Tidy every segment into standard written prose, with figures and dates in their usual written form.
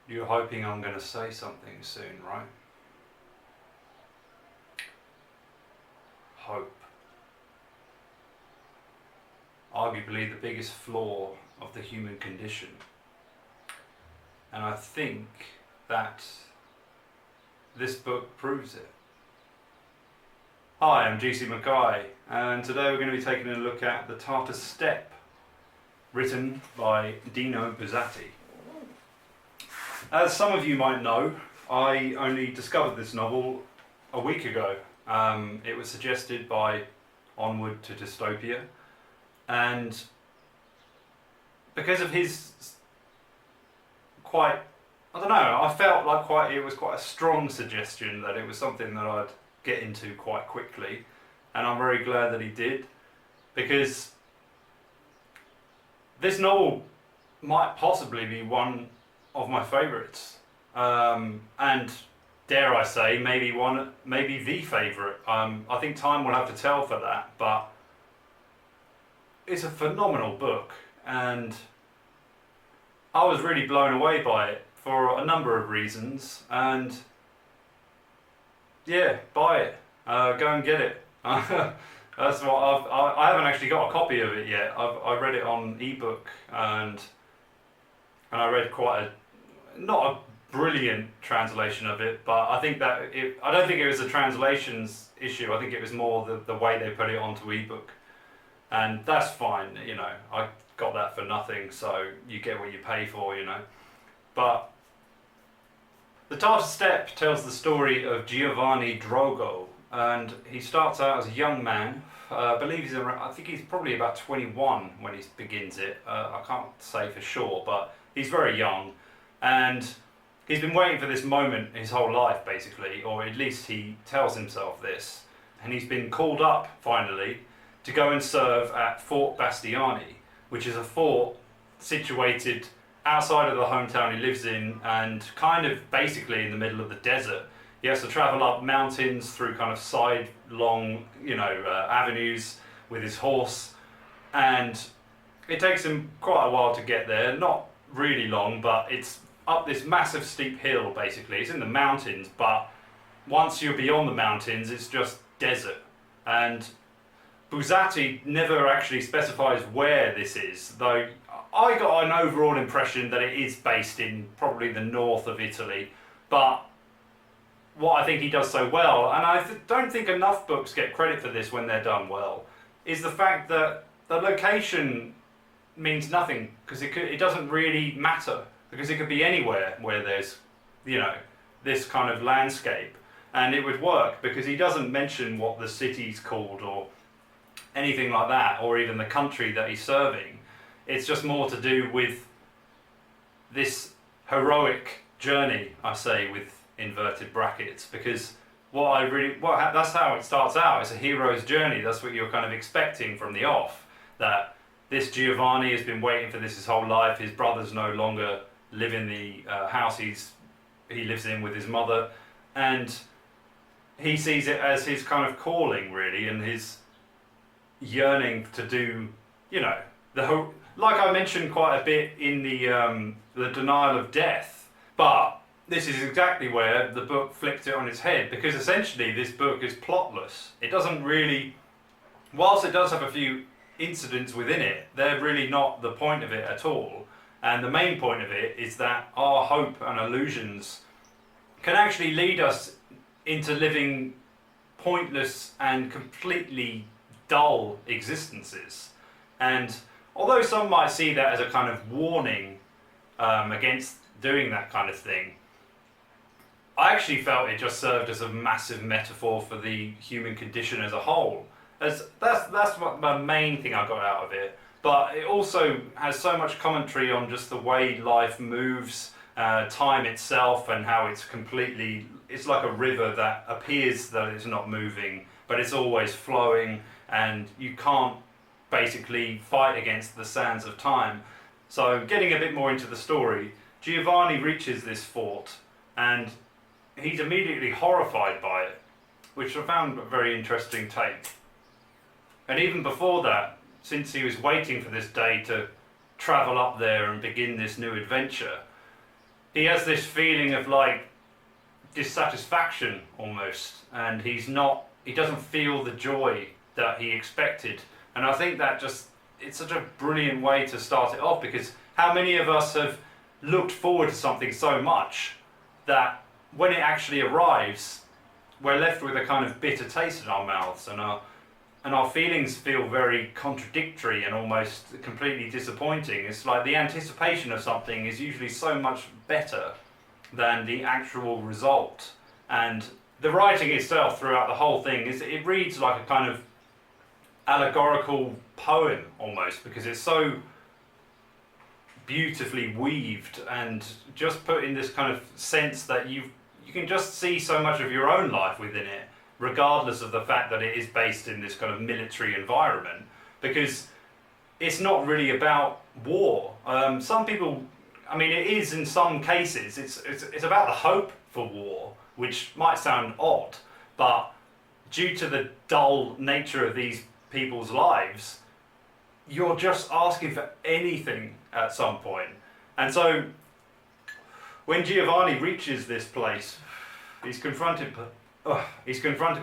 You're hoping I'm going to say something soon, right? Hope. Arguably the biggest flaw of the human condition. And I think that this book proves it. Hi, I'm McKay, and today we're going to be taking a look at the Tartar Steppe, written by Dino Buzzati. As some of you might know, I only discovered this novel a week ago. It was suggested by Onward to Dystopia, and because of his I felt like it was quite a strong suggestion that it was something that I'd get into quite quickly, and I'm very glad that he did, because this novel might possibly be one of my favourites, and dare I say, maybe the favourite. I think time will have to tell for that, but it's a phenomenal book, and I was really blown away by it for a number of reasons, and yeah, buy it, go and get it. That's what I haven't actually got a copy of it yet. I read it on ebook, and I read not a brilliant translation of it, but I think that I don't think it was a translations issue. I think it was more the way they put it onto ebook, and that's fine. I got that for nothing, so you get what you pay for, But the Tartar Steppe tells the story of Giovanni Drogo, and he starts out as a young man. I think he's probably about 21 when he begins it. I can't say for sure, but he's very young, and he's been waiting for this moment his whole life, basically, or at least he tells himself this. And he's been called up, finally, to go and serve at Fort Bastiani, which is a fort situated outside of the hometown he lives in, and kind of basically in the middle of the desert. He has to travel up mountains through kind of side-long, avenues with his horse, and it takes him quite a while to get there. Not really long, but it's up this massive steep hill, basically. It's in the mountains, but once you're beyond the mountains, it's just desert. And Buzzati never actually specifies where this is, though I got an overall impression that it is based in probably the north of Italy. But what I think he does so well, and I don't think enough books get credit for this when they're done well, is the fact that the location means nothing, because it doesn't really matter, because it could be anywhere where there's, this kind of landscape, and it would work, because he doesn't mention what the city's called or anything like that, or even the country that he's serving. It's just more to do with this heroic journey, I say with inverted brackets, because that's how it starts out. It's a hero's journey. That's what you're kind of expecting from the off, that this Giovanni has been waiting for this his whole life. His brothers no longer live in the house he lives in with his mother, and he sees it as his kind of calling, really, and his yearning to do, like I mentioned quite a bit in the denial of death. But this is exactly where the book flipped it on its head, because essentially this book is plotless. It doesn't really, whilst it does have a few incidents within it, they're really not the point of it at all. And the main point of it is that our hope and illusions can actually lead us into living pointless and completely dull existences. And although some might see that as a kind of warning against doing that kind of thing, I actually felt it just served as a massive metaphor for the human condition as a whole. That's what the main thing I got out of it. But it also has so much commentary on just the way life moves, time itself, and how it's like a river that appears that it's not moving, but it's always flowing, and you can't basically fight against the sands of time. So getting a bit more into the story, Giovanni reaches this fort, and he's immediately horrified by it, which I found a very interesting take. And even before that, since he was waiting for this day to travel up there and begin this new adventure, he has this feeling of like dissatisfaction almost, and he doesn't feel the joy that he expected. And I think that it's such a brilliant way to start it off, because how many of us have looked forward to something so much that when it actually arrives, we're left with a kind of bitter taste in our mouths, and our feelings feel very contradictory and almost completely disappointing. It's like the anticipation of something is usually so much better than the actual result. And the writing itself throughout the whole thing it reads like a kind of allegorical poem almost, because it's so beautifully weaved and just put in this kind of sense that you can just see so much of your own life within it, regardless of the fact that it is based in this kind of military environment, because it's not really about war. Some people, I mean, it is in some cases. It's about the hope for war, which might sound odd, but due to the dull nature of these people's lives, you're just asking for anything at some point. And so when Giovanni reaches this place, he's confronted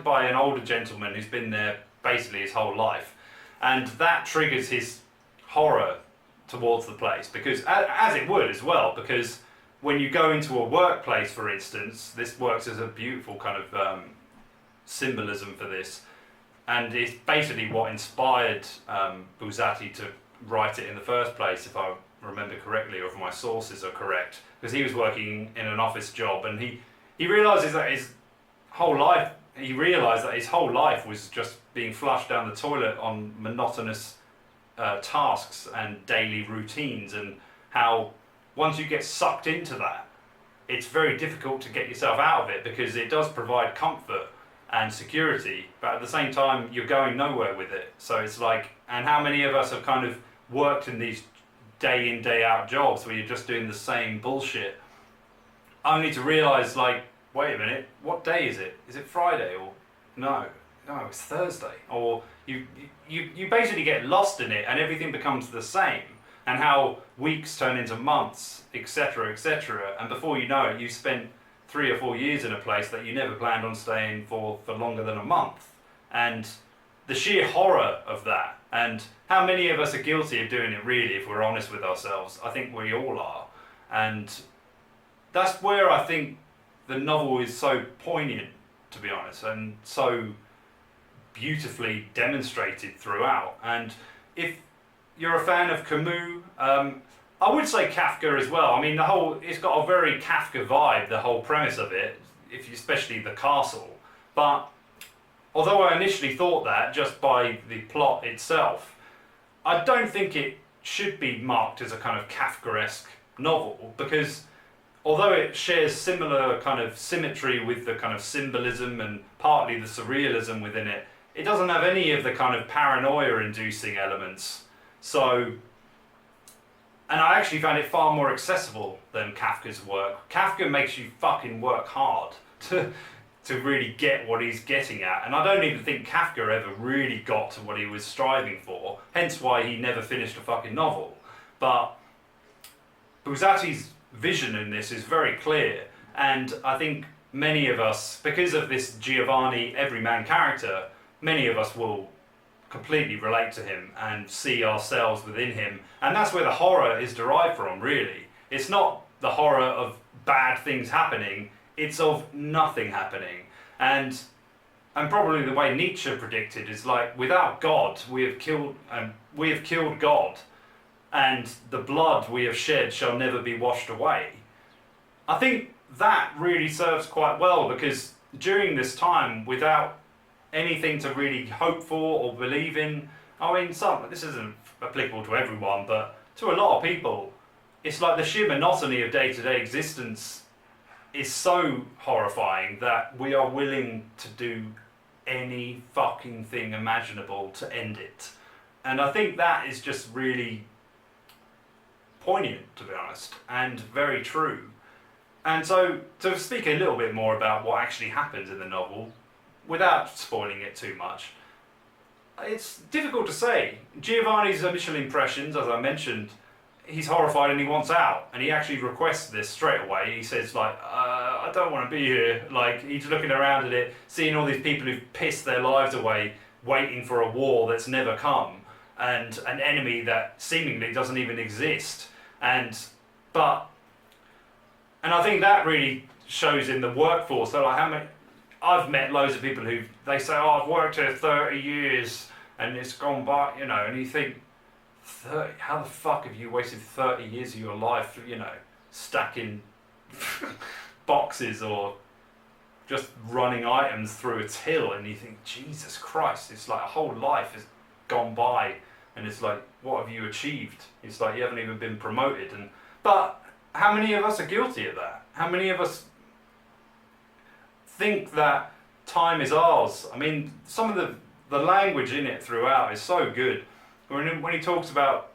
by an older gentleman who's been there basically his whole life, and that triggers his horror towards the place, because as it would as well, because when you go into a workplace, for instance, this works as a beautiful kind of symbolism for this, and it's basically what inspired Buzzati to write it in the first place, if I remember correctly, or if my sources are correct, because he was working in an office job, and he realizes that his whole life was just being flushed down the toilet on monotonous tasks and daily routines, and how once you get sucked into that, it's very difficult to get yourself out of it, because it does provide comfort and security, but at the same time you're going nowhere with it. So it's like, and how many of us have kind of worked in these day in day out jobs where you're just doing the same bullshit, only to realize, like, wait a minute, what day is it? Is it Friday? Or no, it's Thursday. Or you basically get lost in it, and everything becomes the same, and how weeks turn into months, etc., etc. And before you know it, you've spent 3 or 4 years in a place that you never planned on staying for longer than a month. And the sheer horror of that, and how many of us are guilty of doing it, really, if we're honest with ourselves. I think we all are. And that's where I think the novel is so poignant, to be honest, and so beautifully demonstrated throughout. And if you're a fan of Camus, I would say Kafka as well. I mean, it's got a very Kafka vibe, the whole premise of it, especially the castle. But although I initially thought that just by the plot itself, I don't think it should be marked as a kind of Kafkaesque novel, because although it shares similar kind of symmetry with the kind of symbolism and partly the surrealism within it, it doesn't have any of the kind of paranoia-inducing elements. So, and I actually found it far more accessible than Kafka's work. Kafka makes you fucking work hard to really get what he's getting at, and I don't even think Kafka ever really got to what he was striving for, hence why he never finished a fucking novel. But Buzzati's vision in this is very clear, and I think many of us, because of this Giovanni everyman character, many of us will completely relate to him and see ourselves within him, and that's where the horror is derived from, really. It's not the horror of bad things happening, it's of nothing happening. And probably the way Nietzsche predicted is like, without God we have killed God, and the blood we have shed shall never be washed away. I think that really serves quite well, because during this time, without anything to really hope for or believe in, I mean, this isn't applicable to everyone, but to a lot of people, it's like the sheer monotony of day-to-day existence is so horrifying that we are willing to do any fucking thing imaginable to end it. And I think that is just really poignant, to be honest, and very true. And so, to speak a little bit more about what actually happens in the novel, without spoiling it too much, it's difficult to say. Giovanni's initial impressions, as I mentioned, he's horrified and he wants out, and he actually requests this straight away. He says like, I don't want to be here. Like, he's looking around at it, seeing all these people who've pissed their lives away, waiting for a war that's never come, and an enemy that seemingly doesn't even exist. And I think that really shows in the workforce. So like, how many? I've met loads of people who they say, "Oh, I've worked here 30 years and it's gone by," you know, and you think, 30, how the fuck have you wasted 30 years of your life, you know, stacking boxes or just running items through a till? And you think, Jesus Christ, it's like a whole life has gone by, and it's like, what have you achieved? It's like you haven't even been promoted. But how many of us are guilty of that? How many of us think that time is ours? I mean, some of the language in it throughout is so good. When he talks about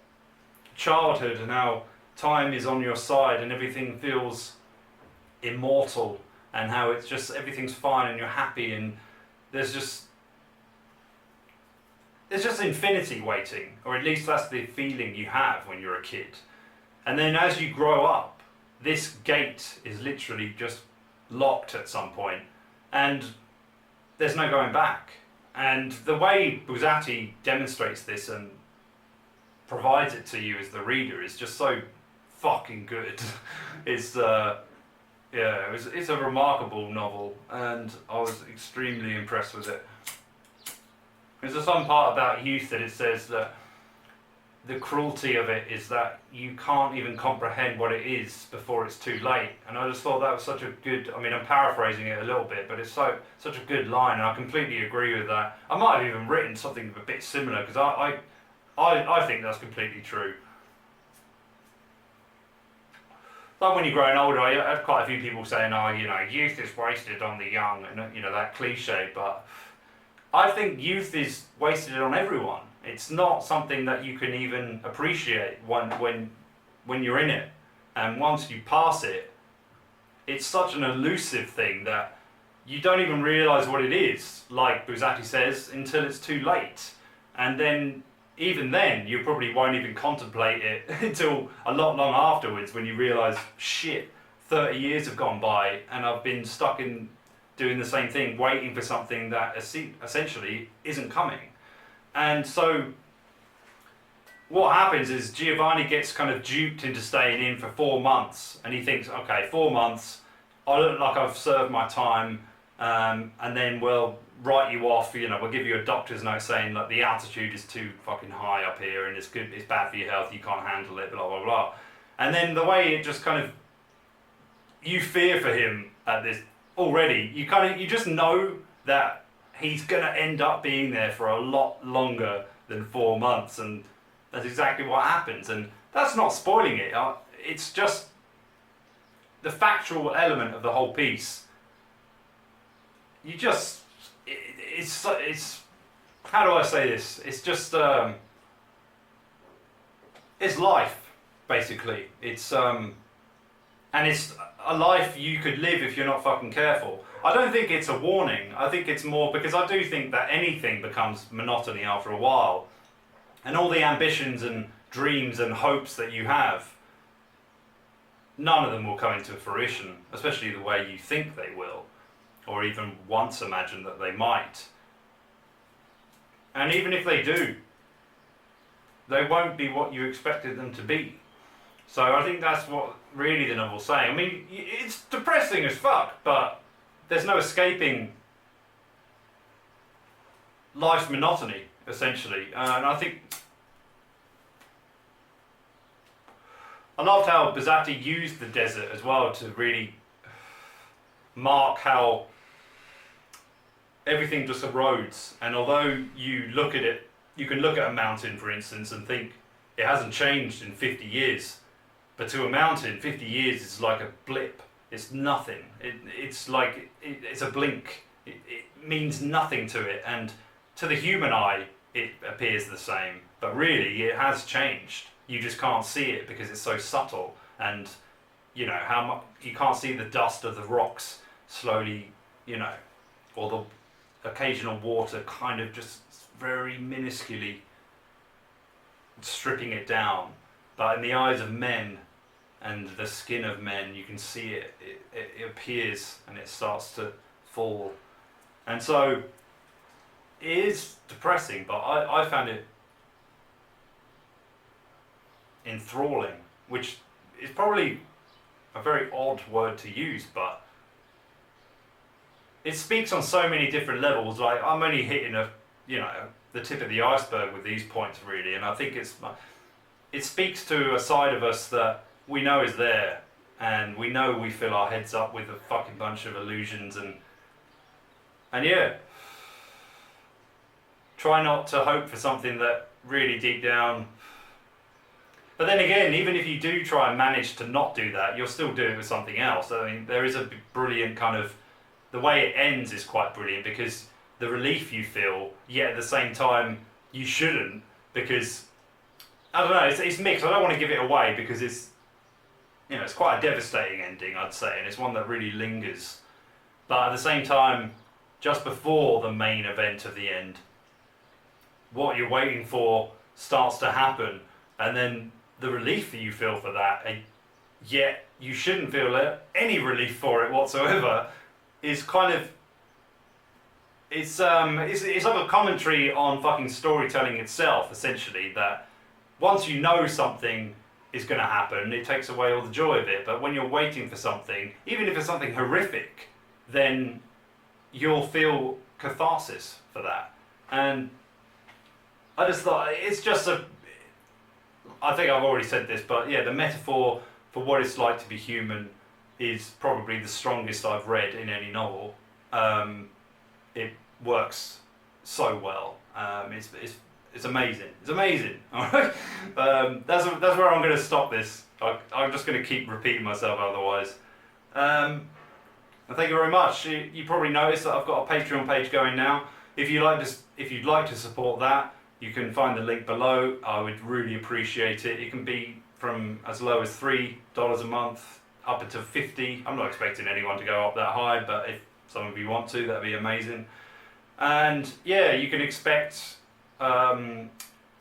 childhood and how time is on your side and everything feels immortal, and how it's just everything's fine and you're happy, and there's just infinity waiting, or at least that's the feeling you have when you're a kid. And then as you grow up, this gate is literally just locked at some point, and there's no going back. And the way Buzzati demonstrates this and provides it to you as the reader is just so fucking good. It's it's a remarkable novel, and I was extremely impressed with it. There's some part about youth that it says that the cruelty of it is that you can't even comprehend what it is before it's too late. And I just thought that was such a good, I mean, I'm paraphrasing it a little bit, but it's such a good line, and I completely agree with that. I might have even written something a bit similar, because I think that's completely true. Like when you're growing older, I had quite a few people saying, oh, you know, youth is wasted on the young, and you know, that cliche, but I think youth is wasted on everyone. It's not something that you can even appreciate when you're in it. And once you pass it, it's such an elusive thing that you don't even realise what it is, like Buzzati says, until it's too late. And then, even then, you probably won't even contemplate it until a lot long afterwards, when you realise, shit, 30 years have gone by and I've been stuck in doing the same thing, waiting for something that essentially isn't coming. And so what happens is Giovanni gets kind of duped into staying in for 4 months, and he thinks, okay, 4 months, I look like I've served my time, and then we'll write you off, you know, we'll give you a doctor's note saying that the altitude is too fucking high up here and it's bad for your health, you can't handle it, blah, blah, blah. And then the way it just kind of, you fear for him at this already, you just know that he's going to end up being there for a lot longer than 4 months, and that's exactly what happens. And that's not spoiling it, it's just the factual element of the whole piece. You just, it's how do I say this? It's just, it's life, basically. It's, and it's a life you could live if you're not fucking careful. I don't think it's a warning. I think it's more because I do think that anything becomes monotony after a while. And all the ambitions and dreams and hopes that you have, none of them will come into fruition, especially the way you think they will, or even once imagine that they might. And even if they do, they won't be what you expected them to be. So I think that's what really the novel's saying. I mean, it's depressing as fuck, but there's no escaping life's monotony, essentially. And I think I loved how Buzzati used the desert as well to really mark how everything just erodes. And although you look at it, you can look at a mountain, for instance, and think it hasn't changed in 50 years. But to a mountain, 50 years is like a blip. It's nothing. It's like, it's a blink. It means nothing to it. And to the human eye, it appears the same. But really, it has changed. You just can't see it because it's so subtle. And, you know, how much you can't see the dust of the rocks slowly, you know, or the occasional water kind of just very minusculely stripping it down. but in the eyes of men and the skin of men, you can see it. It appears and it starts to fall. And so it is depressing, but I found it enthralling, which is probably a very odd word to use, but it speaks on so many different levels. Like, I'm only hitting the tip of the iceberg with these points, really, and I think it speaks to a side of us that we know is there, and we know we fill our heads up with a fucking bunch of illusions, and yeah, try not to hope for something that really deep down. But then again, even if you do try and manage to not do that, you'll still do it with something else. I mean, there is a brilliant kind of, the way it ends is quite brilliant, because the relief you feel, yet at the same time you shouldn't, because I don't know, it's mixed. I don't want to give it away because it's quite a devastating ending, I'd say, and it's one that really lingers. But at the same time, just before the main event of the end, what you're waiting for starts to happen, and then the relief that you feel for that, and yet you shouldn't feel any relief for it whatsoever, is kind of, it's like a commentary on fucking storytelling itself, essentially, that once you know something is going to happen, it takes away all the joy of it. But when you're waiting for something, even if it's something horrific, then you'll feel catharsis for that. And I just thought, it's just I think I've already said this, but yeah, the metaphor for what it's like to be human is probably the strongest I've read in any novel. It works so well. It's amazing. It's amazing. All right. That's where I'm going to stop this. I'm just going to keep repeating myself otherwise. And thank you very much. You probably noticed that I've got a Patreon page going now. If you'd like to support that, you can find the link below. I would really appreciate it. It can be from as low as $3 a month up to $50. I'm not expecting anyone to go up that high, but if some of you want to, that'd be amazing. And yeah, you can expect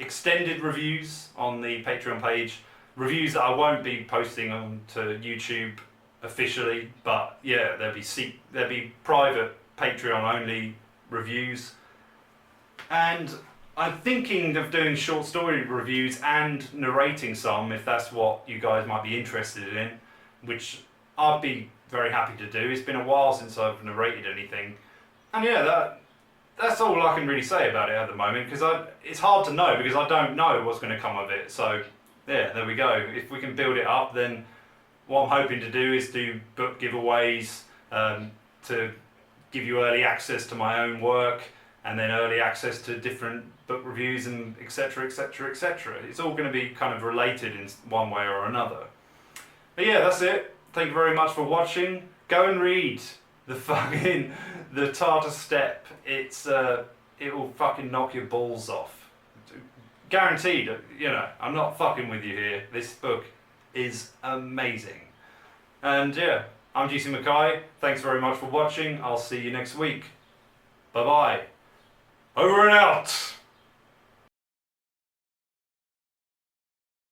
extended reviews on the Patreon page, reviews that I won't be posting on to YouTube officially, but yeah, there'll be private Patreon only reviews. And I'm thinking of doing short story reviews and narrating some, if that's what you guys might be interested in, which I'd be very happy to do. It's been a while since I've narrated anything, and yeah, that's all I can really say about it at the moment, because it's hard to know, because I don't know what's going to come of it. So yeah, there we go. If we can build it up, then what I'm hoping to do is do book giveaways, to give you early access to my own work, and then early access to different book reviews, and etc, etc, etc. It's all going to be kind of related in one way or another. But yeah, that's it. Thank you very much for watching. Go and read the Tartar Steppe. It will fucking knock your balls off. Guaranteed. I'm not fucking with you here. This book is amazing. And yeah, I'm GC McKay. Thanks very much for watching. I'll see you next week. Bye bye. Over and out.